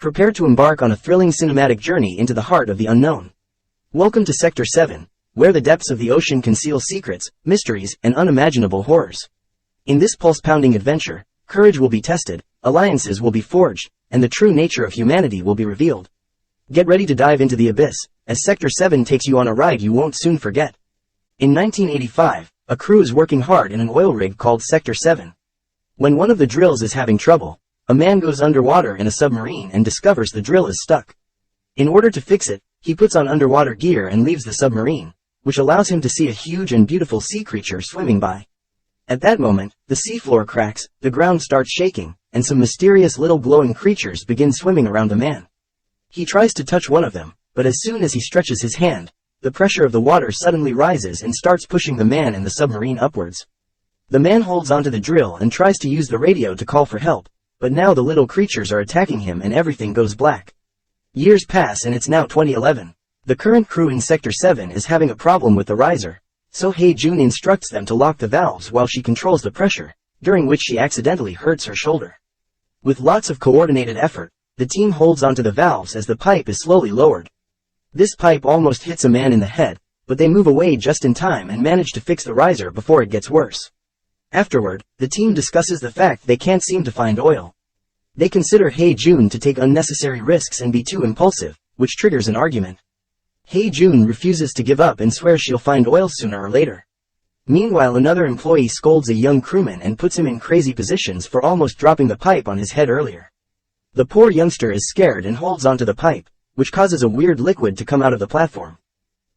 Prepare to embark on a thrilling cinematic journey into the heart of the unknown. Welcome to Sector 7, where the depths of the ocean conceal secrets, mysteries, and unimaginable horrors. In this pulse-pounding adventure, courage will be tested, alliances will be forged, and the true nature of humanity will be revealed. Get ready to dive into the abyss, as Sector 7 takes you on a ride you won't soon forget. In 1985, a crew is working hard in an oil rig called Sector 7. When one of the drills is having trouble, a man goes underwater in a submarine and discovers the drill is stuck. In order to fix it, he puts on underwater gear and leaves the submarine, which allows him to see a huge and beautiful sea creature swimming by. At that moment, the seafloor cracks, the ground starts shaking, and some mysterious little glowing creatures begin swimming around the man. He tries to touch one of them, but as soon as he stretches his hand, the pressure of the water suddenly rises and starts pushing the man and the submarine upwards. The man holds onto the drill and tries to use the radio to call for help, but now the little creatures are attacking him and everything goes black. Years pass and it's now 2011. The current crew in Sector 7 is having a problem with the riser, so Hye-jun instructs them to lock the valves while she controls the pressure, during which she accidentally hurts her shoulder. With lots of coordinated effort, the team holds onto the valves as the pipe is slowly lowered. This pipe almost hits a man in the head, but they move away just in time and manage to fix the riser before it gets worse. Afterward, the team discusses the fact they can't seem to find oil. They consider Hye-jun to take unnecessary risks and be too impulsive, which triggers an argument. Hye-jun refuses to give up and swears she'll find oil sooner or later. Meanwhile, another employee scolds a young crewman and puts him in crazy positions for almost dropping the pipe on his head earlier. The poor youngster is scared and holds onto the pipe, which causes a weird liquid to come out of the platform.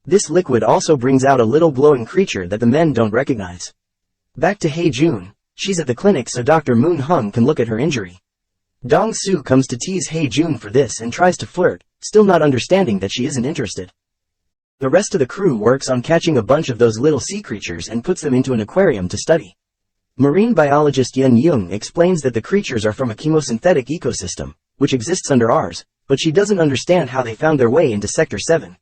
This liquid also brings out a little glowing creature that the men don't recognize. Back to Hye-jun, she's at the clinic so Dr. Moon-hung can look at her injury. Dong-soo comes to tease Hye-jun for this and tries to flirt, still not understanding that she isn't interested. The rest of the crew works on catching a bunch of those little sea creatures and puts them into an aquarium to study. Marine biologist Yun Young explains that the creatures are from a chemosynthetic ecosystem, which exists under ours, but she doesn't understand how they found their way into Sector 7.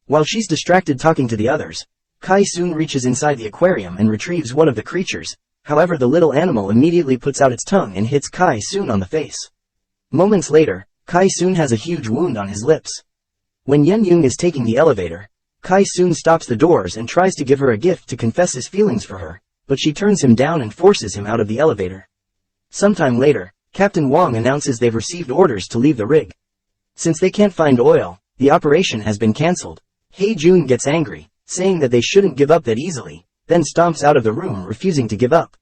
While she's distracted talking to the others, Kai soon reaches inside the aquarium and retrieves one of the creatures. However, the little animal immediately puts out its tongue and hits Kai soon on the face. Moments later, Kai soon has a huge wound on his lips. When Yun Young is taking the elevator, Kai soon stops the doors and tries to give her a gift to confess his feelings for her, but she turns him down and forces him out of the elevator. Sometime later, Captain Wang announces they've received orders to leave the rig. Since they can't find oil, the operation has been cancelled. Hye-jun gets angry, saying that they shouldn't give up that easily, then stomps out of the room refusing to give up.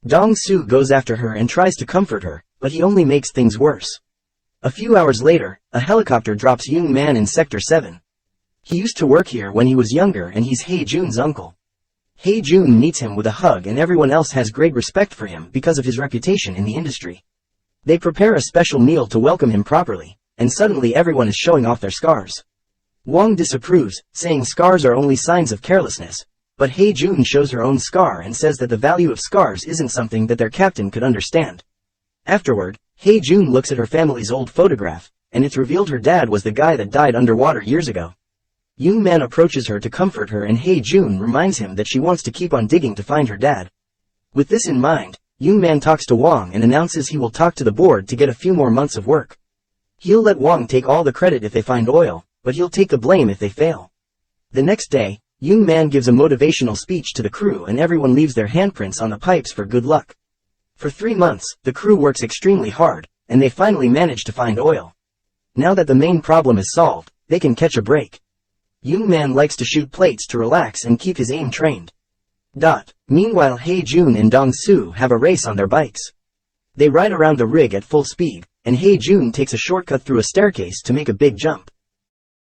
Dong-soo goes after her and tries to comfort her, but he only makes things worse. A few hours later, a helicopter drops Young Man in Sector 7. He used to work here when he was younger and he's Hye-jun's uncle. Hye-jun meets him with a hug and everyone else has great respect for him because of his reputation in the industry. They prepare a special meal to welcome him properly, and suddenly everyone is showing off their scars. Wang disapproves, saying scars are only signs of carelessness, but Hye-jun shows her own scar and says that the value of scars isn't something that their captain could understand. Afterward, Hye-jun looks at her family's old photograph, and it's revealed her dad was the guy that died underwater years ago. Young Man approaches her to comfort her and Hye-jun reminds him that she wants to keep on digging to find her dad. With this in mind, Young Man talks to Wang and announces he will talk to the board to get a few more months of work. He'll let Wang take all the credit if they find oil, but he'll take the blame if they fail. The next day, Young Man gives a motivational speech to the crew and everyone leaves their handprints on the pipes for good luck. For 3 months, the crew works extremely hard, and they finally manage to find oil. Now that the main problem is solved, they can catch a break. Young Man likes to shoot plates to relax and keep his aim trained. Meanwhile, Hye-jun and Dong-soo have a race on their bikes. They ride around the rig at full speed, and Hye-jun takes a shortcut through a staircase to make a big jump.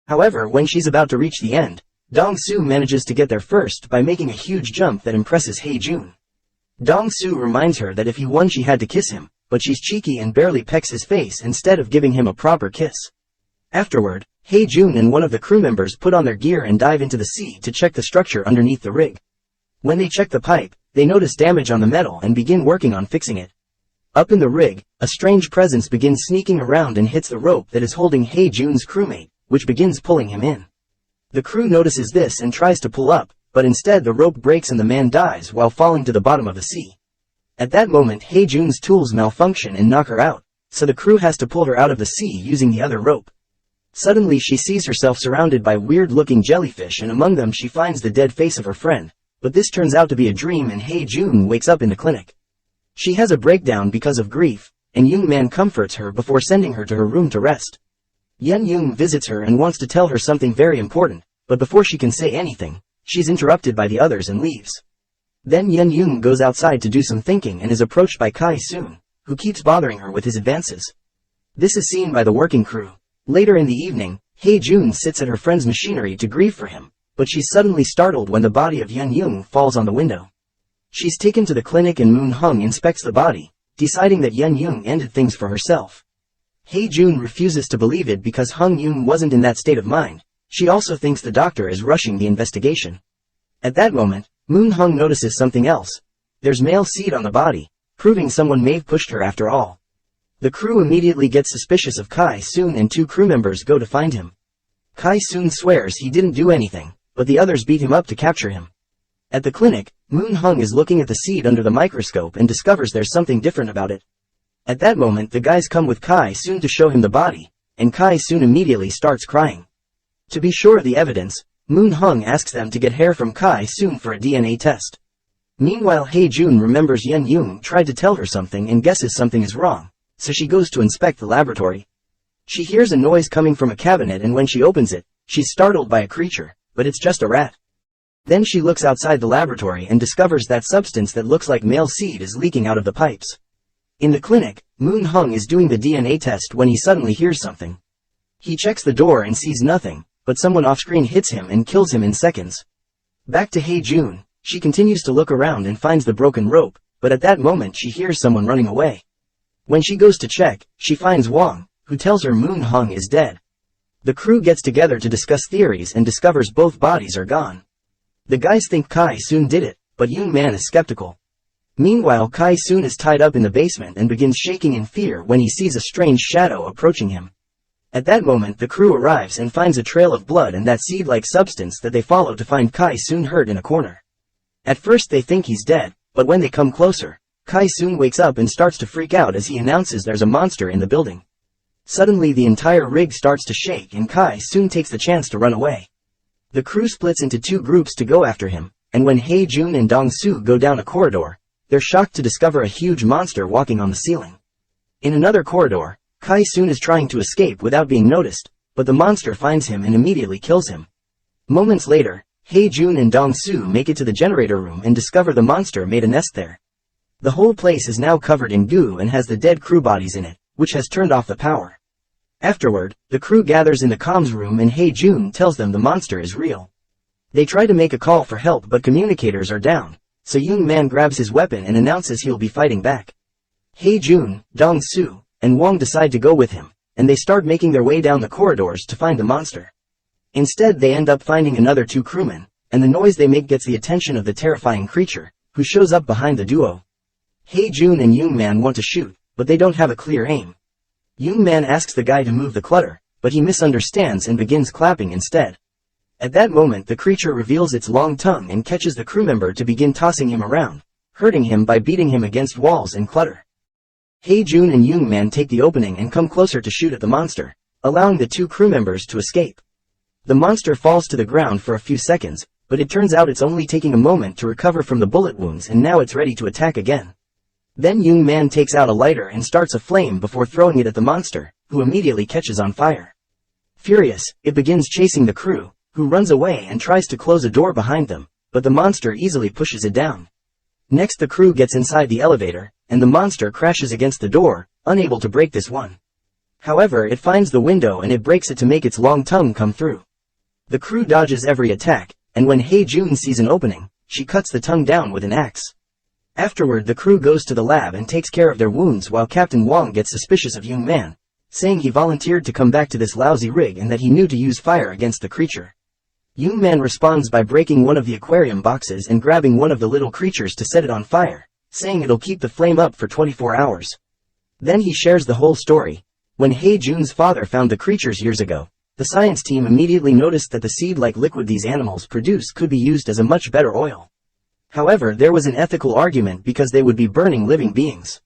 However, when she's about to reach the end, Dong-soo manages to get there first by making a huge jump that impresses Hye-jun. Dong-soo reminds her that if he won she had to kiss him, but she's cheeky and barely pecks his face instead of giving him a proper kiss. Afterward, Hye-jun and one of the crew members put on their gear and dive into the sea to check the structure underneath the rig. When they check the pipe, they notice damage on the metal and begin working on fixing it. Up in the rig, a strange presence begins sneaking around and hits the rope that is holding Hye-jun's crewmate, which begins pulling him in. The crew notices this and tries to pull up, but instead the rope breaks and the man dies while falling to the bottom of the sea. At that moment Hye-jun's tools malfunction and knock her out, so the crew has to pull her out of the sea using the other rope. Suddenly she sees herself surrounded by weird-looking jellyfish, and among them she finds the dead face of her friend, but this turns out to be a dream and Hye-jun wakes up in the clinic. She has a breakdown because of grief, and Young-man comforts her before sending her to her room to rest. Yen-young visits her and wants to tell her something very important, but before she can say anything, she's interrupted by the others and leaves. Then Yen-young goes outside to do some thinking and is approached by Kai-soon, who keeps bothering her with his advances. This is seen by the working crew. Later in the evening, Hye-jun sits at her friend's machinery to grieve for him, but she's suddenly startled when the body of Yen-young falls on the window. She's taken to the clinic and Moon-hung inspects the body, deciding that Yen-young ended things for herself. Hye-jun refuses to believe it because Hung-young wasn't in that state of mind. She also thinks the doctor is rushing the investigation. At that moment, Moon-hung notices something else. There's male seed on the body, proving someone may have pushed her after all. The crew immediately gets suspicious of Kai-soon and two crew members go to find him. Kai-soon swears he didn't do anything, but the others beat him up to capture him. At the clinic, Moon-hung is looking at the seed under the microscope and discovers there's something different about it. At that moment the guys come with Kai-soon to show him the body, and Kai-soon immediately starts crying. To be sure of the evidence, Moon-hung asks them to get hair from Kai-soon for a DNA test. Meanwhile Hye-jun remembers Yen-young tried to tell her something and guesses something is wrong, so she goes to inspect the laboratory. She hears a noise coming from a cabinet, and when she opens it, she's startled by a creature, but it's just a rat. Then she looks outside the laboratory and discovers that substance that looks like male seed is leaking out of the pipes. In the clinic, Moon-hung is doing the DNA test when he suddenly hears something. He checks the door and sees nothing, but someone off-screen hits him and kills him in seconds. Back to Hye-jun, she continues to look around and finds the broken rope, but at that moment she hears someone running away. When she goes to check, she finds Wang, who tells her Moon-hung is dead. The crew gets together to discuss theories and discovers both bodies are gone. The guys think Kai-soon did it, but Young-man is skeptical. Meanwhile Kai-soon is tied up in the basement and begins shaking in fear when he sees a strange shadow approaching him. At that moment the crew arrives and finds a trail of blood and that seed-like substance that they follow to find Kai-soon hurt in a corner. At first they think he's dead, but when they come closer, Kai-soon wakes up and starts to freak out as he announces there's a monster in the building. Suddenly the entire rig starts to shake and Kai-soon takes the chance to run away. The crew splits into two groups to go after him, and when Hye-jun and Dong-soo go down a corridor, they're shocked to discover a huge monster walking on the ceiling. In another corridor, Kai-soon is trying to escape without being noticed, but the monster finds him and immediately kills him. Moments later, Hye-jun and Dong-soo make it to the generator room and discover the monster made a nest there. The whole place is now covered in goo and has the dead crew bodies in it, which has turned off the power. Afterward, the crew gathers in the comms room and Hye-jun tells them the monster is real. They try to make a call for help but communicators are down, so Young-man grabs his weapon and announces he'll be fighting back. Hye-jun, Dong-soo, and Wang decide to go with him, and they start making their way down the corridors to find the monster. Instead they end up finding another two crewmen, and the noise they make gets the attention of the terrifying creature, who shows up behind the duo. Hye-jun and Young-man want to shoot, but they don't have a clear aim. Young-man asks the guy to move the clutter, but he misunderstands and begins clapping instead. At that moment the creature reveals its long tongue and catches the crew member to begin tossing him around, hurting him by beating him against walls and clutter. Hye-jun and Young-man take the opening and come closer to shoot at the monster, allowing the two crew members to escape. The monster falls to the ground for a few seconds, but it turns out it's only taking a moment to recover from the bullet wounds and now it's ready to attack again. Then Young-man takes out a lighter and starts a flame before throwing it at the monster, who immediately catches on fire. Furious, it begins chasing the crew, who runs away and tries to close a door behind them, but the monster easily pushes it down. Next the crew gets inside the elevator, and the monster crashes against the door, unable to break this one. However, it finds the window and it breaks it to make its long tongue come through. The crew dodges every attack, and when Hye-jun sees an opening, she cuts the tongue down with an axe. Afterward the crew goes to the lab and takes care of their wounds while Captain Wang gets suspicious of Young-man, saying he volunteered to come back to this lousy rig and that he knew to use fire against the creature. Young-man responds by breaking one of the aquarium boxes and grabbing one of the little creatures to set it on fire, saying it'll keep the flame up for 24 hours. Then he shares the whole story. When Hye-jun's father found the creatures years ago, the science team immediately noticed that the seed-like liquid these animals produce could be used as a much better oil. However, there was an ethical argument because they would be burning living beings.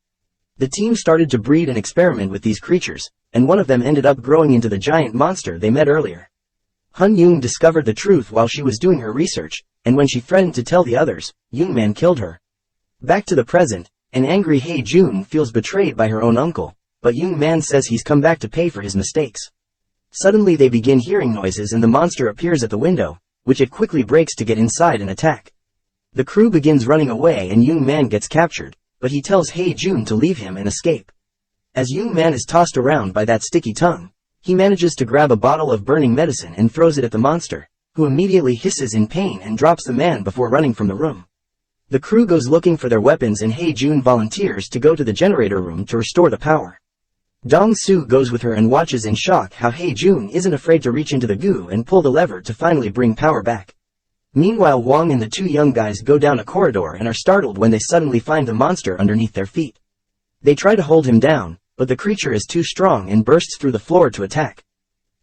The team started to breed and experiment with these creatures, and one of them ended up growing into the giant monster they met earlier. Hun Yung discovered the truth while she was doing her research, and when she threatened to tell the others, Youngman killed her. Back to the present, an angry Hei Jun feels betrayed by her own uncle, but Youngman says he's come back to pay for his mistakes. Suddenly they begin hearing noises and the monster appears at the window, which it quickly breaks to get inside and attack. The crew begins running away and Youngman gets captured, but he tells Hei Jun to leave him and escape. As Youngman is tossed around by that sticky tongue, he manages to grab a bottle of burning medicine and throws it at the monster, who immediately hisses in pain and drops the man before running from the room. The crew goes looking for their weapons and Hei Jun volunteers to go to the generator room to restore the power. Dong Su goes with her and watches in shock how Hei Jun isn't afraid to reach into the goo and pull the lever to finally bring power back. Meanwhile, Wang and the two young guys go down a corridor and are startled when they suddenly find the monster underneath their feet. They try to hold him down, but the creature is too strong and bursts through the floor to attack.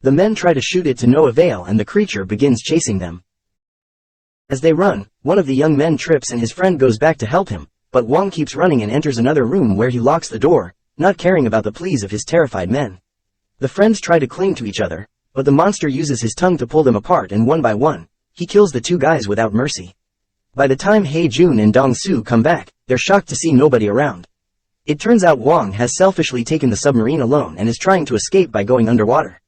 The men try to shoot it to no avail and the creature begins chasing them. As they run, one of the young men trips and his friend goes back to help him, but Wang keeps running and enters another room where he locks the door, not caring about the pleas of his terrified men. The friends try to cling to each other, but the monster uses his tongue to pull them apart and one by one, he kills the two guys without mercy. By the time Hei Jun and Dong Su come back, they're shocked to see nobody around. It turns out Wang has selfishly taken the submarine alone and is trying to escape by going underwater.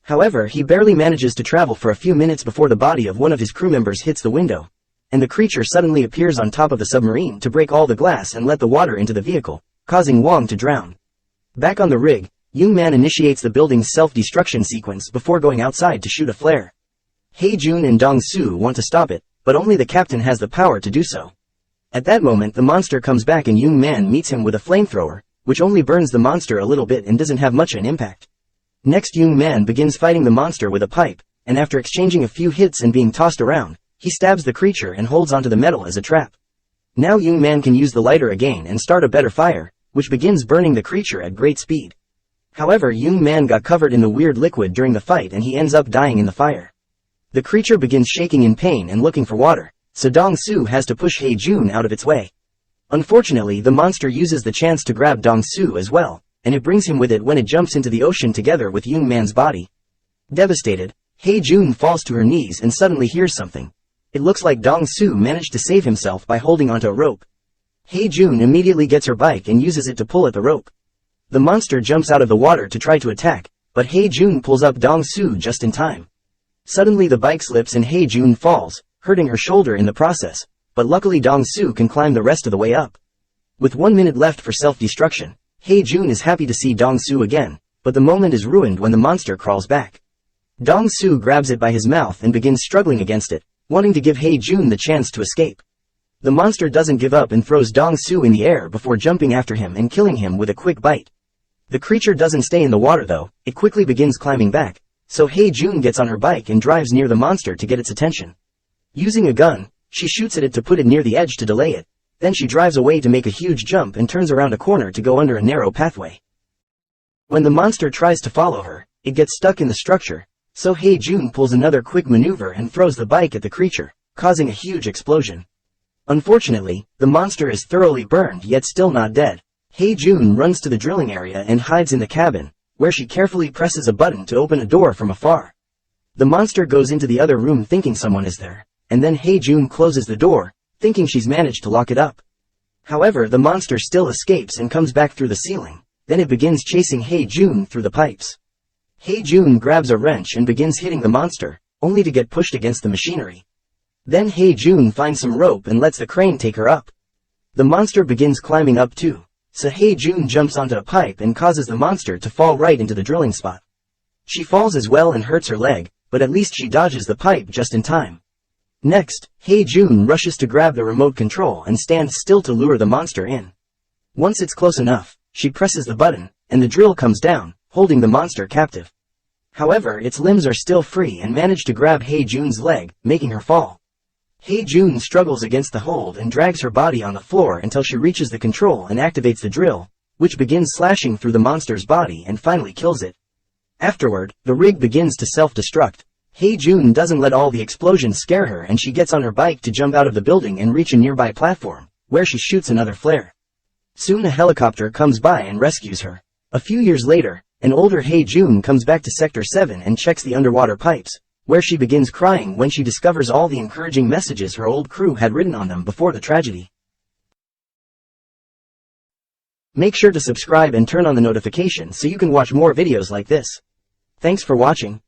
However, he barely manages to travel for a few minutes before the body of one of his crew members hits the window, and the creature suddenly appears on top of the submarine to break all the glass and let the water into the vehicle, causing Wang to drown. Back on the rig, Youngman initiates the building's self-destruction sequence before going outside to shoot a flare. Hei Jun and Dong Su want to stop it, but only the captain has the power to do so. At that moment the monster comes back and Youngman meets him with a flamethrower, which only burns the monster a little bit and doesn't have much of an impact. Next, Youngman begins fighting the monster with a pipe, and after exchanging a few hits and being tossed around, he stabs the creature and holds onto the metal as a trap. Now Youngman can use the lighter again and start a better fire, which begins burning the creature at great speed. However, Youngman got covered in the weird liquid during the fight and he ends up dying in the fire. The creature begins shaking in pain and looking for water, so Dong Su has to push Hei Jun out of its way. Unfortunately, the monster uses the chance to grab Dong Su as well, and it brings him with it when it jumps into the ocean together with Youngman's body. Devastated, Hei Jun falls to her knees and suddenly hears something. It looks like Dong Su managed to save himself by holding onto a rope. Hei Jun immediately gets her bike and uses it to pull at the rope. The monster jumps out of the water to try to attack, but Hei Jun pulls up Dong Su just in time. Suddenly the bike slips and Hei Jun falls, hurting her shoulder in the process, but luckily Dong Su can climb the rest of the way up. With 1 minute left for self-destruction, Hei Jun is happy to see Dong Su again, but the moment is ruined when the monster crawls back. Dong Su grabs it by his mouth and begins struggling against it, wanting to give Hei Jun the chance to escape. The monster doesn't give up and throws Dong Su in the air before jumping after him and killing him with a quick bite. The creature doesn't stay in the water though, it quickly begins climbing back, so Hei Jun gets on her bike and drives near the monster to get its attention. Using a gun, she shoots at it to put it near the edge to delay it, then she drives away to make a huge jump and turns around a corner to go under a narrow pathway. When the monster tries to follow her, it gets stuck in the structure, so Hei Jun pulls another quick maneuver and throws the bike at the creature, causing a huge explosion. Unfortunately, the monster is thoroughly burned yet still not dead. Hei Jun runs to the drilling area and hides in the cabin, where she carefully presses a button to open a door from afar. The monster goes into the other room thinking someone is there, and then Hei Jun closes the door, thinking she's managed to lock it up. However, the monster still escapes and comes back through the ceiling, then it begins chasing Hei Jun through the pipes. Hei Jun grabs a wrench and begins hitting the monster, only to get pushed against the machinery. Then Hei Jun finds some rope and lets the crane take her up. The monster begins climbing up too, so Hei Jun jumps onto a pipe and causes the monster to fall right into the drilling spot. She falls as well and hurts her leg, but at least she dodges the pipe just in time. Next, Hei Jun rushes to grab the remote control and stands still to lure the monster in. Once it's close enough, she presses the button, and the drill comes down, holding the monster captive. However, its limbs are still free and manage to grab Hei Jun's leg, making her fall. Hei Jun struggles against the hold and drags her body on the floor until she reaches the control and activates the drill, which begins slashing through the monster's body and finally kills it. Afterward, the rig begins to self-destruct. Hei Jun doesn't let all the explosions scare her and she gets on her bike to jump out of the building and reach a nearby platform, where she shoots another flare. Soon a helicopter comes by and rescues her. A few years later, an older Hei-jun comes back to Sector 7 and checks the underwater pipes, where she begins crying when she discovers all the encouraging messages her old crew had written on them before the tragedy. Make sure to subscribe and turn on the notifications so you can watch more videos like this. Thanks for watching.